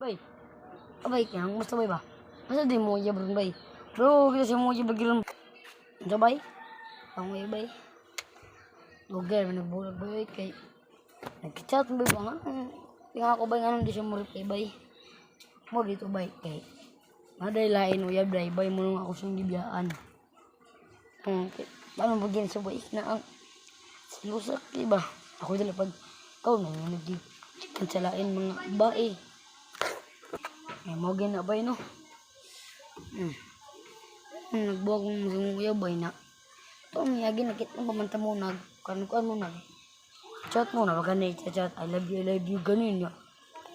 Bay, abay kaya musta bay ba? Masa di mo iya bro bay? Bro, kita semua iya bagiran. Ano bay? Ang way bay. Lugar man nagbulag bay kay nagchat bay ba nga? Tingnan ako bay nga di siya mo reply bay. Mo dito bay kay maday lain uyab bay bay mo nung ako siyang gibiyaan. Okay. Paano bagyan sa bay na ang silusak diba? Ako dala pag ikaw na yung nagkansalain mga bae. Eh, mo na bay no? Nagbuwag mo sa uyab bay na. Ito ang yagi nakit ng pamanta mo kanukuan mo chat mo na baka na chat I love you ganun ya.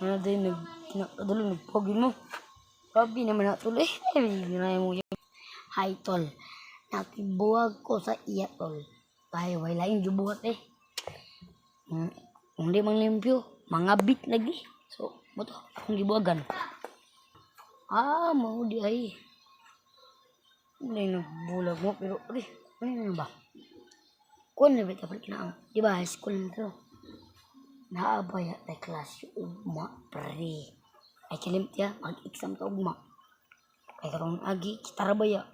Na din nagkadalo nagpogin mo. Grabe naman natuloy. Ginaya mo yan. Hi tol. Nakibuwag ko sa iya tol. Tayo way lain gibuhat eh. Kung di mang limpyo, mga bit lagi. So, buto akong gibuwagan. Mau di ay. Hindi nagbulag mo pero ano na ba? Kung na bita pa kinaang. Diba high school na ito? Naabaya tayo klase ugma pre. Ay kilim tiya mag-exam ta ugma. Kaya karong agi kita rabaya.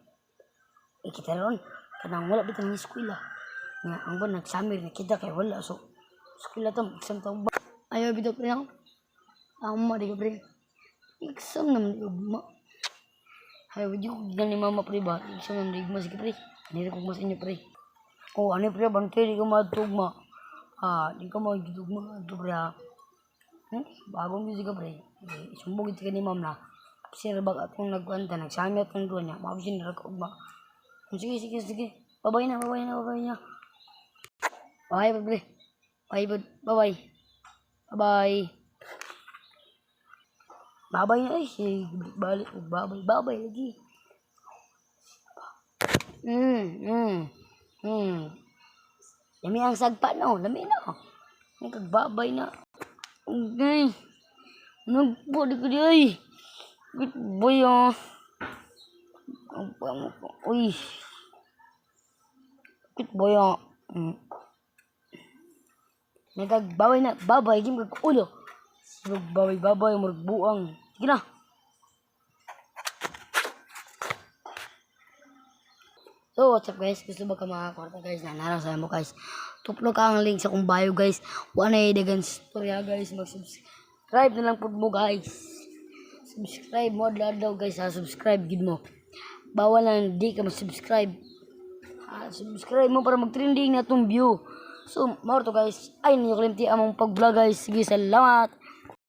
Kita ron kanang wala bitaw ng eskwela. Nga ang ba nagsamir na kita kay wala so eskwela ta exam ta ugma. Ayaw bitaw pre ako. Tama di ka pre. Exam naman di ugma. Ayaw di ko gani mama pre ba? Exam naman di ugma sige pre. Hindi ko mas inyo pre. Oh ano pre bantay di ka matugma. Di ka magdugma ito pre ha. Bagong music ka pre. Sumbog ito ka ni ma'am na. Sir bag atong nagkuanta, nagsami atong doon niya. Mabusin na ugma. Sige. Babay na. Bye pre. Bye. Babay na ay. Balik. Babay lagi. Lami ang sagpa na. Lami na. Nagkagbabay na. Okay. Nagbody ko di ay. Good boy Uy. Good boy Nagkagbabay na. Babay. Gim kag-ulo. Babay. Maragbuang. Sige na. So, what's up guys? Gusto ba ka makakwarta guys? Nanarasahan mo guys. Tuplo ka ang link sa kong bio guys. Wala na dagan storya guys. Mag-subscribe na lang po mo guys. Subscribe mo daw guys ha. Subscribe gid mo. Bawal na hindi ka mag-subscribe. Subscribe mo para mag-trending na itong view. So, more to guys. Ay, niyo kalimti among pag-vlog guys. Sige, salamat.